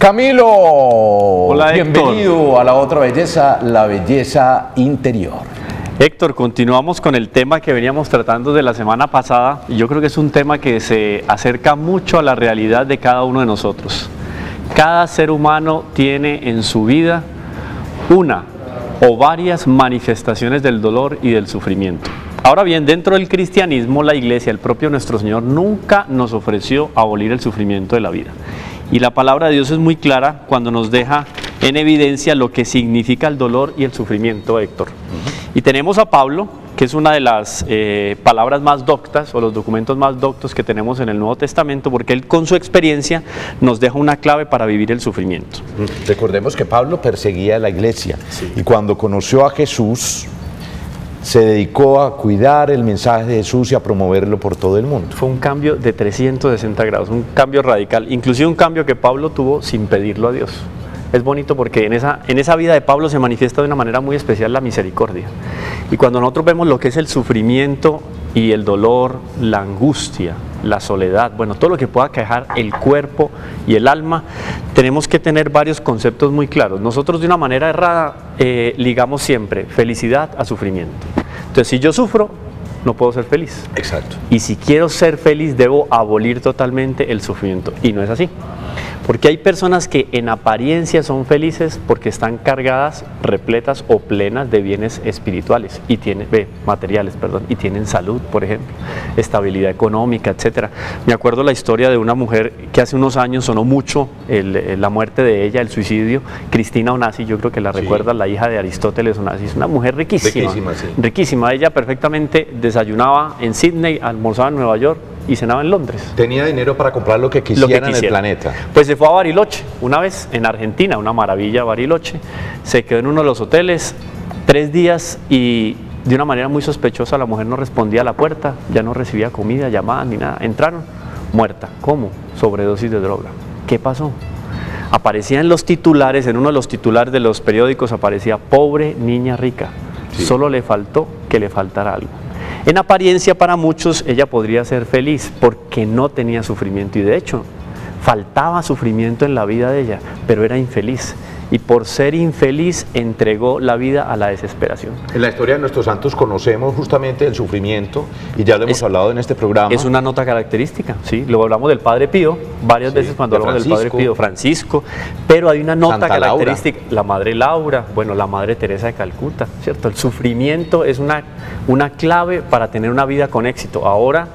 Camilo, hola, bienvenido a La Otra Belleza, la belleza interior. Héctor, continuamos con el tema que veníamos tratando de la semana pasada y yo creo que es un tema que se acerca mucho a la realidad de cada uno de nosotros. Cada ser humano tiene en su vida una o varias manifestaciones del dolor y del sufrimiento. Ahora bien, dentro del cristianismo, la iglesia, el propio nuestro Señor, nunca nos ofreció abolir el sufrimiento de la vida. Y la palabra de Dios es muy clara cuando nos deja en evidencia lo que significa el dolor y el sufrimiento, Héctor. Y tenemos a Pablo, que es una de las palabras más doctas o los documentos más doctos que tenemos en el Nuevo Testamento, porque él con su experiencia nos deja una clave para vivir el sufrimiento. Recordemos que Pablo perseguía a la iglesia y cuando conoció a Jesús se dedicó a cuidar el mensaje de Jesús y a promoverlo por todo el mundo. Fue un cambio de 360 grados, un cambio radical, inclusive un cambio que Pablo tuvo sin pedirlo a Dios. Es bonito porque en esa vida de Pablo se manifiesta de una manera muy especial la misericordia. Y cuando nosotros vemos lo que es el sufrimiento y el dolor, la angustia, la soledad, bueno, todo lo que pueda aquejar el cuerpo y el alma, tenemos que tener varios conceptos muy claros. Nosotros de una manera errada ligamos siempre felicidad a sufrimiento. Entonces, si yo sufro, no puedo ser feliz. Exacto. Y si quiero ser feliz, debo abolir totalmente el sufrimiento. Y no es así. Porque hay personas que en apariencia son felices porque están cargadas, repletas o plenas de bienes espirituales y materiales, y tienen salud, por ejemplo, estabilidad económica, etcétera. Me acuerdo la historia de una mujer que hace unos años sonó mucho la muerte de ella, el suicidio, Cristina Onassis, yo creo que la recuerda, la hija de Aristóteles Onassis, una mujer riquísima, riquísima. Ella perfectamente desayunaba en Sydney, almorzaba en Nueva York y cenaba en Londres. Tenía dinero para comprar lo que quisiera en el planeta. Pues se fue a Bariloche, una vez en Argentina, una maravilla Bariloche. Se quedó en uno de los hoteles 3 días y de una manera muy sospechosa la mujer no respondía a la puerta, ya no recibía comida, llamadas ni nada. Entraron, muerta. ¿Cómo? Sobredosis de droga. ¿Qué pasó? Aparecía en los titulares, en uno de los titulares de los periódicos aparecía pobre niña rica. Sí. Solo le faltó que le faltara algo. En apariencia para muchos ella podría ser feliz porque no tenía sufrimiento y de hecho faltaba sufrimiento en la vida de ella, pero era infeliz y por ser infeliz entregó la vida a la desesperación. En la historia de nuestros santos conocemos justamente el sufrimiento y ya lo hemos hablado en este programa. Es una nota característica, sí, luego hablamos del Padre Pío, varias veces cuando hablamos del Padre Pío, Francisco, pero hay una nota Santa característica, Laura. La Madre Laura, bueno, la Madre Teresa de Calcuta, ¿cierto? El sufrimiento es una clave para tener una vida con éxito. Ahora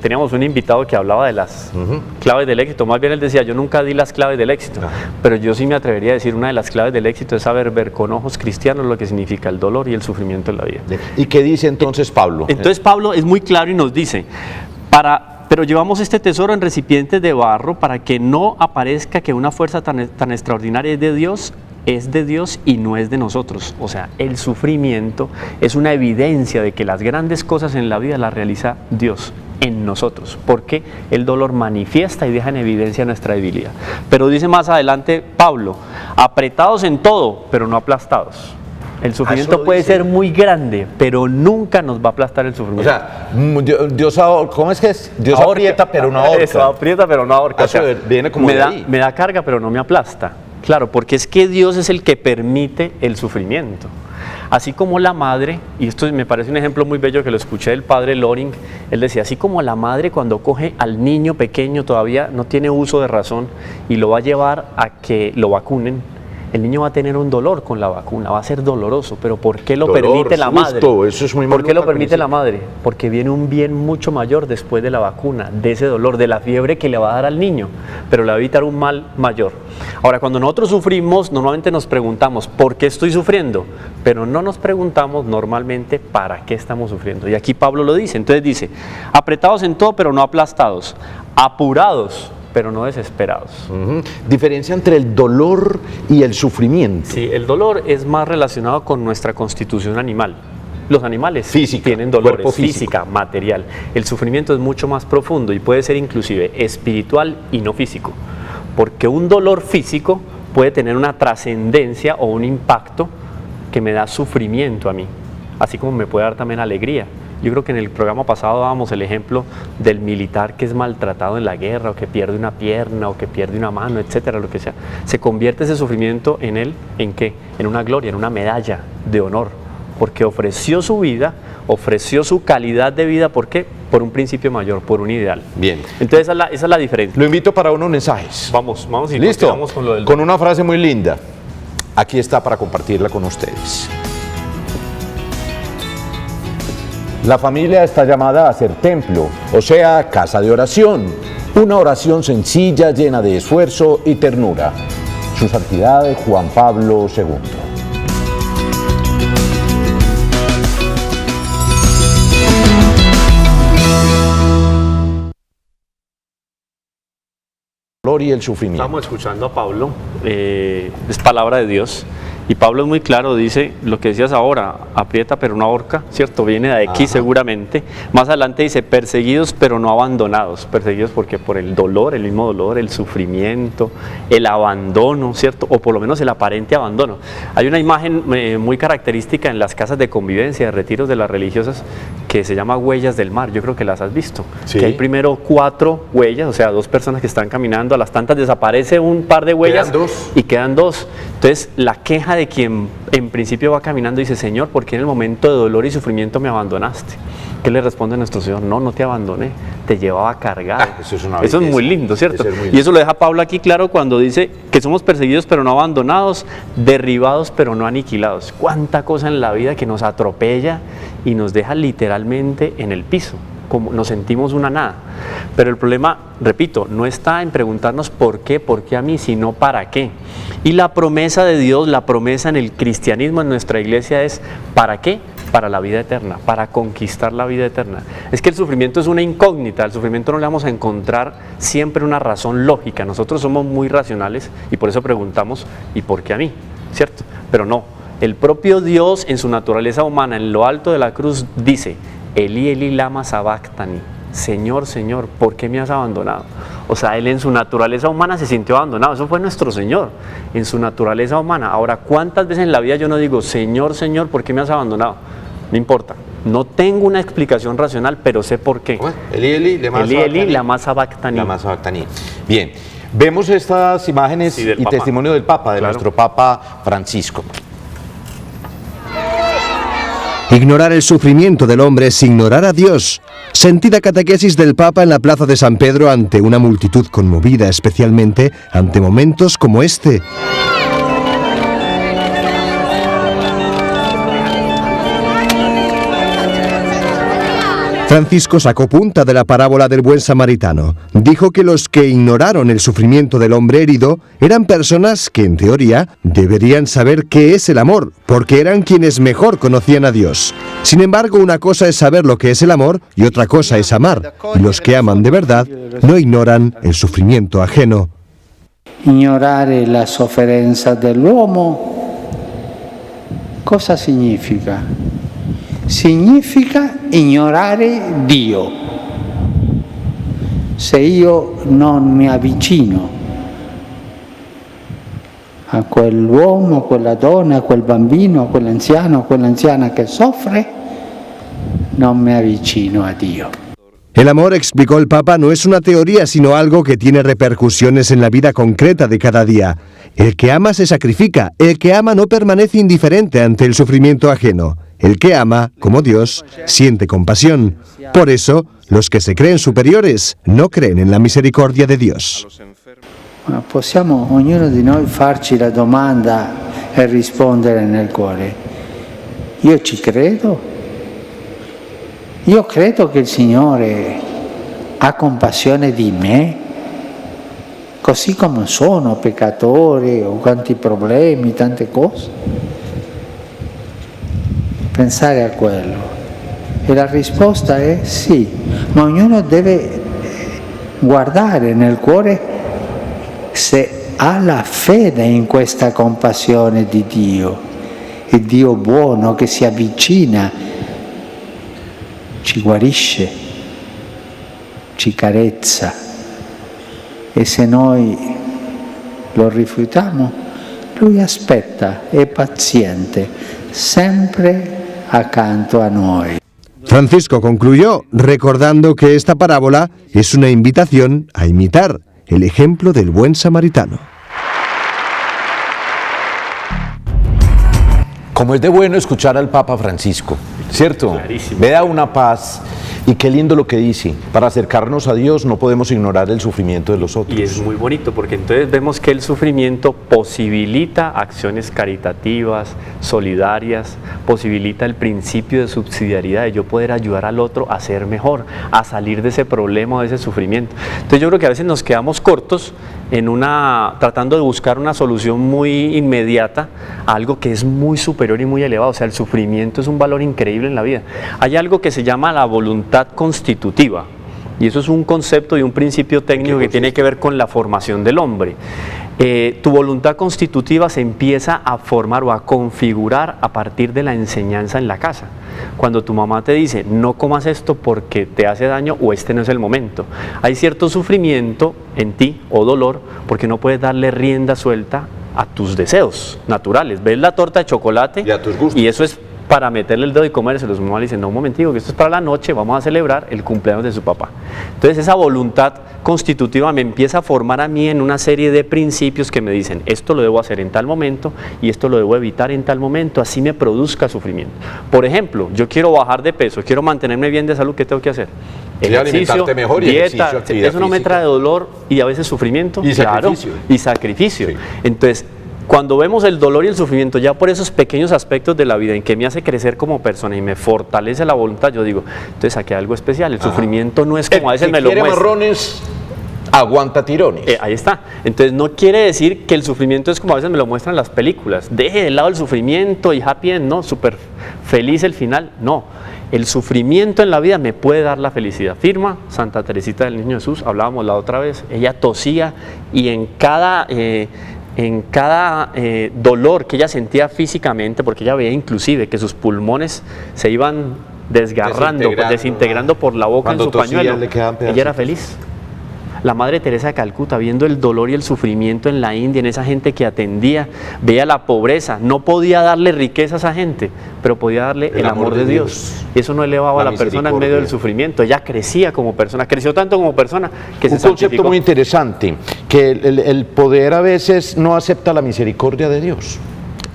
teníamos un invitado que hablaba de las claves del éxito, más bien él decía, yo nunca di las claves del éxito, pero yo sí me atrevería a decir una de las claves del éxito es saber ver con ojos cristianos lo que significa el dolor y el sufrimiento en la vida. ¿Y qué dice entonces Pablo? Entonces Pablo es muy claro y nos dice, pero llevamos este tesoro en recipientes de barro para que no aparezca que una fuerza tan extraordinaria es de Dios y no es de nosotros. O sea, el sufrimiento es una evidencia de que las grandes cosas en la vida las realiza Dios en nosotros, porque el dolor manifiesta y deja en evidencia nuestra debilidad. Pero dice más adelante Pablo, apretados en todo, pero no aplastados. El sufrimiento puede ser muy grande, pero nunca nos va a aplastar el sufrimiento. O sea, Dios ¿cómo es que es? Dios ahorca, aprieta, pero no ahorca. Eso, aprieta, pero no ahorca. Eso viene como me da carga, pero no me aplasta. Claro, porque es que Dios es el que permite el sufrimiento. Así como la madre, y esto me parece un ejemplo muy bello que lo escuché del padre Loring, él decía, así como la madre cuando coge al niño pequeño todavía no tiene uso de razón y lo va a llevar a que lo vacunen, el niño va a tener un dolor con la vacuna, va a ser doloroso, pero ¿por qué lo permite la madre? Eso es muy ¿Por qué lo permite la madre? Porque viene un bien mucho mayor después de la vacuna, de ese dolor, de la fiebre que le va a dar al niño, pero le va a evitar un mal mayor. Ahora, cuando nosotros sufrimos, normalmente nos preguntamos, ¿por qué estoy sufriendo? Pero no nos preguntamos normalmente, ¿para qué estamos sufriendo? Y aquí Pablo lo dice, entonces dice, apretados en todo, pero no aplastados, apurados, pero no desesperados. Diferencia entre el dolor y el sufrimiento. Sí, el dolor es más relacionado con nuestra constitución animal. Los animales física, tienen dolores, física, material. El sufrimiento es mucho más profundo y puede ser inclusive espiritual y no físico. Porque un dolor físico puede tener una trascendencia o un impacto que me da sufrimiento a mí, así como me puede dar también alegría. Yo creo que en el programa pasado dábamos el ejemplo del militar que es maltratado en la guerra, o que pierde una pierna, o que pierde una mano, etcétera, lo que sea. Se convierte ese sufrimiento en él, ¿en qué? En una gloria, en una medalla de honor, porque ofreció su vida, ofreció su calidad de vida, ¿por qué? Por un principio mayor, por un ideal. Bien. Entonces esa es la diferencia. Lo invito para unos mensajes. Vamos y ¿Listo? continuamos con lo del... Con una frase muy linda. Aquí está para compartirla con ustedes. La familia está llamada a ser templo, o sea, casa de oración. Una oración sencilla, llena de esfuerzo y ternura. Su Santidad Juan Pablo II. Y el sufrimiento. Estamos escuchando a Pablo, es palabra de Dios, y Pablo es muy claro, dice lo que decías ahora, aprieta pero no ahorca, ¿cierto? Viene de aquí seguramente. Más adelante dice perseguidos pero no abandonados. Perseguidos porque por el dolor, el mismo dolor, el sufrimiento, el abandono, ¿cierto? O por lo menos el aparente abandono. Hay una imagen muy característica en las casas de convivencia, de retiros de las religiosas, que se llama huellas del mar. Yo creo que las has visto. Sí. Que hay primero 4 huellas, o sea, 2 personas que están caminando, a las tantas desaparece un par de huellas y quedan 2. Entonces la queja de quien en principio va caminando dice: Señor, ¿por qué en el momento de dolor y sufrimiento me abandonaste? ¿Qué le responde nuestro Señor? No te abandoné, te llevaba cargado. Eso es muy lindo, ¿cierto? Y eso lo deja Pablo aquí claro cuando dice que somos perseguidos pero no abandonados, derribados pero no aniquilados. Cuánta cosa en la vida que nos atropella y nos deja literalmente en el piso, como nos sentimos una nada. Pero el problema, repito, no está en preguntarnos por qué a mí, sino para qué. Y la promesa de Dios, la promesa en el cristianismo, en nuestra iglesia, es ¿para qué? Para la vida eterna, para conquistar la vida eterna. Es que el sufrimiento es una incógnita, al sufrimiento no le vamos a encontrar siempre una razón lógica. Nosotros somos muy racionales y por eso preguntamos ¿y por qué a mí? ¿Cierto? Pero no, el propio Dios en su naturaleza humana, en lo alto de la cruz, dice: Elí, Elí, lama sabactani. Señor, Señor, ¿por qué me has abandonado? O sea, Él en su naturaleza humana se sintió abandonado. Eso fue nuestro Señor, en su naturaleza humana. Ahora, ¿cuántas veces en la vida yo no digo: Señor, Señor, ¿por qué me has abandonado? No importa, no tengo una explicación racional, pero sé por qué. Elí, Elí, lama sabactani. Lama sabactani. Bien, vemos estas imágenes y testimonio del Papa, de nuestro Papa Francisco. Ignorar el sufrimiento del hombre es ignorar a Dios. Sentida catequesis del Papa en la plaza de San Pedro ante una multitud conmovida, especialmente ante momentos como este. Francisco sacó punta de la parábola del buen samaritano. Dijo que los que ignoraron el sufrimiento del hombre herido eran personas que, en teoría, deberían saber qué es el amor, porque eran quienes mejor conocían a Dios. Sin embargo, una cosa es saber lo que es el amor y otra cosa es amar. Y los que aman de verdad no ignoran el sufrimiento ajeno. Ignorare la sofferenza dell'uomo, cosa significa? Significa ignorare Dio. Se io non mi avvicino a quell'uomo, a quella donna, a quel bambino, a quell'anziano, a quell'anziana che soffre, non mi avvicino a Dio. El amor, explicó el Papa, no es una teoría, sino algo que tiene repercusiones en la vida concreta de cada día. El que ama se sacrifica, el que ama no permanece indiferente ante el sufrimiento ajeno. El que ama, como Dios, siente compasión. Por eso, los que se creen superiores no creen en la misericordia de Dios. Possiamo ognuno di noi farci la domanda e rispondere nel cuore: io ci credo? Io credo che il Signore ha compassione di me, così come sono, peccatore, ho tanti problemi, tante cose. Pensare a quello. E la risposta è sì, ma ognuno deve guardare nel cuore se ha la fede in questa compassione di Dio, il Dio buono che si avvicina, ci guarisce, ci carezza, e se noi lo rifiutiamo, Lui aspetta, è paziente, sempre accanto a noi. Francisco concluyó recordando que esta parábola es una invitación a imitar el ejemplo del buen samaritano. Como es de bueno escuchar al Papa Francisco, ¿cierto? Clarísimo. Me da una paz y qué lindo lo que dice. Para acercarnos a Dios no podemos ignorar el sufrimiento de los otros. Y es muy bonito porque entonces vemos que el sufrimiento posibilita acciones caritativas, solidarias, posibilita el principio de subsidiariedad, de yo poder ayudar al otro a ser mejor, a salir de ese problema o de ese sufrimiento. Entonces yo creo que a veces nos quedamos cortos tratando de buscar una solución muy inmediata a algo que es muy superior y muy elevado. O sea, el sufrimiento es un valor increíble en la vida. Hay algo que se llama la voluntad constitutiva, y eso es un concepto y un principio técnico que tiene que ver con la formación del hombre. Tu voluntad constitutiva se empieza a formar o a configurar a partir de la enseñanza en la casa. Cuando tu mamá te dice, no comas esto porque te hace daño o este no es el momento. Hay cierto sufrimiento en ti o dolor porque no puedes darle rienda suelta a tus deseos naturales. Ves la torta de chocolate Y a tus gustos. y eso es para meterle el dedo y comerse. Los mamás le dicen, no, un momentico, que esto es para la noche, vamos a celebrar el cumpleaños de su papá. Entonces esa voluntad constitutiva me empieza a formar a mí en una serie de principios que me dicen, esto lo debo hacer en tal momento y esto lo debo evitar en tal momento, así me produzca sufrimiento. Por ejemplo, yo quiero bajar de peso, quiero mantenerme bien de salud, ¿qué tengo que hacer? Alimentarte mejor y dieta, ejercicio, actividad eso no me física. trae dolor y a veces sufrimiento. Y sacrificio. Claro, y sacrificio. Sí. Entonces, cuando vemos el dolor y el sufrimiento ya por esos pequeños aspectos de la vida en que me hace crecer como persona y me fortalece la voluntad, yo digo, entonces aquí hay algo especial. El sufrimiento no es como a veces El me que lo quiere muestra. marrones, aguanta tirones. Ahí está. Entonces no quiere decir que el sufrimiento es como a veces me lo muestran las películas. Deje de lado el sufrimiento y happy end, no, súper feliz el final. No, el sufrimiento en la vida me puede dar la felicidad. Firma Santa Teresita del Niño Jesús, hablábamos la otra vez, ella tosía y en cada dolor que ella sentía físicamente, porque ella veía inclusive que sus pulmones se iban desgarrando, desintegrando por la boca en Cuando su tosía, pañuelo, le quedaban ella era pedacitos. feliz. La Madre Teresa de Calcuta, viendo el dolor y el sufrimiento en la India, en esa gente que atendía, veía la pobreza, no podía darle riqueza a esa gente, pero podía darle el amor de Dios. Y eso no elevaba a la persona en medio del sufrimiento, ella crecía como persona, creció tanto como persona que se Un concepto santificó. muy interesante, que el poder a veces no acepta la misericordia de Dios,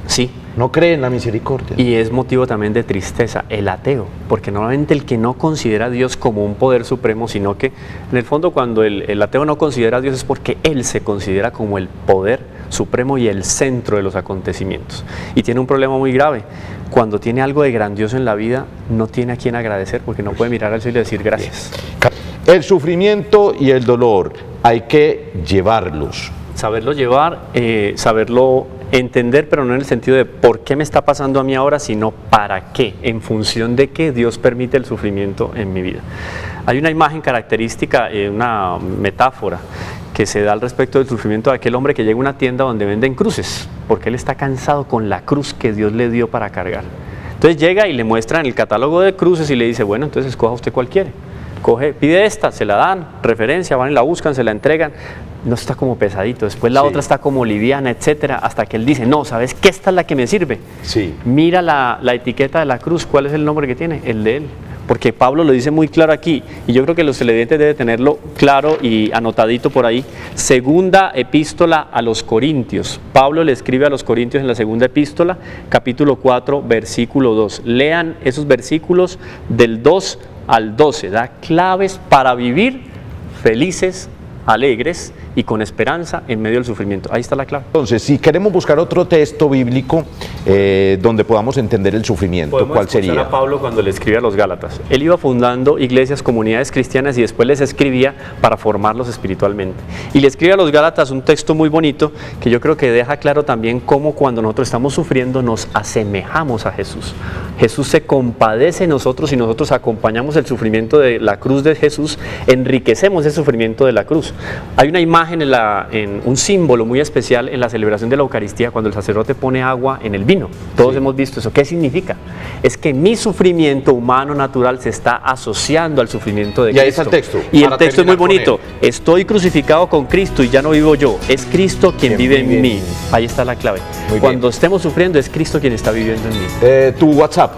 Sí. no cree en la misericordia. Y es motivo también de tristeza, el ateo, porque normalmente el que no considera a Dios como un poder supremo, sino que en el fondo cuando el ateo no considera a Dios es porque él se considera como el poder supremo y el centro de los acontecimientos. Y tiene un problema muy grave, cuando tiene algo de grandioso en la vida, no tiene a quien agradecer porque no puede mirar al cielo y decir gracias. El sufrimiento y el dolor hay que llevarlos. Saberlo llevar, saberlo entender, pero no en el sentido de por qué me está pasando a mí ahora, sino para qué, en función de qué Dios permite el sufrimiento en mi vida. Hay una imagen característica, una metáfora que se da al respecto del sufrimiento de aquel hombre que llega a una tienda donde venden cruces, porque él está cansado con la cruz que Dios le dio para cargar. Entonces llega y le muestran el catálogo de cruces y le dice, bueno, entonces escoja usted cuál quiere. Coge, pide esta, se la dan, referencia, van y la buscan, se la entregan, no está como pesadito, después la otra está como liviana, etcétera, hasta que él dice, no, ¿sabes qué? Esta es la que me sirve. Sí. Mira la etiqueta de la cruz, ¿cuál es el nombre que tiene? El de él. Porque Pablo lo dice muy claro aquí, y yo creo que los televidentes deben tenerlo claro y anotadito por ahí. Segunda epístola a los Corintios. Pablo le escribe a los Corintios en la segunda epístola, capítulo 4, versículo 2. Lean esos versículos del 2 al 12, da claves para vivir felices, alegres y con esperanza en medio del sufrimiento. Ahí está la clave. Entonces, si queremos buscar otro texto bíblico donde podamos entender el sufrimiento, Podemos ¿cuál escuchar sería? a Pablo cuando le escribe a los Gálatas. Él iba fundando iglesias, comunidades cristianas y después les escribía para formarlos espiritualmente. Y le escribe a los Gálatas un texto muy bonito que yo creo que deja claro también cómo cuando nosotros estamos sufriendo nos asemejamos a Jesús. Jesús se compadece de nosotros y nosotros acompañamos el sufrimiento de la cruz de Jesús, enriquecemos ese sufrimiento de la cruz. Hay una imagen en un símbolo muy especial en la celebración de la Eucaristía cuando el sacerdote pone agua en el vino. Todos hemos visto eso. ¿Qué significa? Es que mi sufrimiento humano natural se está asociando al sufrimiento de Y Cristo. ahí está el texto. Y el Para texto es muy terminar con bonito. Estoy crucificado con Cristo y ya no vivo yo. Es Cristo quien vive en mí. Ahí está la clave. Muy Cuando estemos sufriendo es Cristo quien está viviendo en mí. Tu WhatsApp.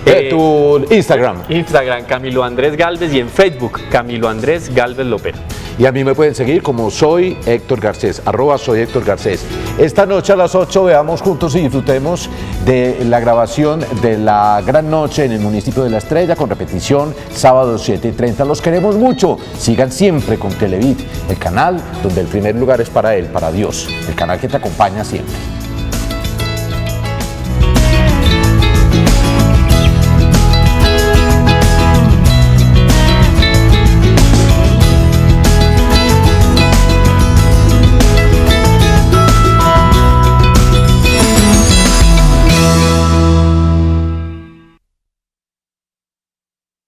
Tu Instagram. Instagram, Camilo Andrés Galvez, y en Facebook, Camilo Andrés Galvez Lopera. Y a mí me pueden seguir como soy Héctor Garcés, @soy Héctor Garcés. Esta noche a las 8 veamos juntos y disfrutemos de la grabación de la Gran Noche en el municipio de La Estrella, con repetición sábado 7:30. Los queremos mucho. Sigan siempre con Televid, el canal donde el primer lugar es para Él, para Dios, el canal que te acompaña siempre.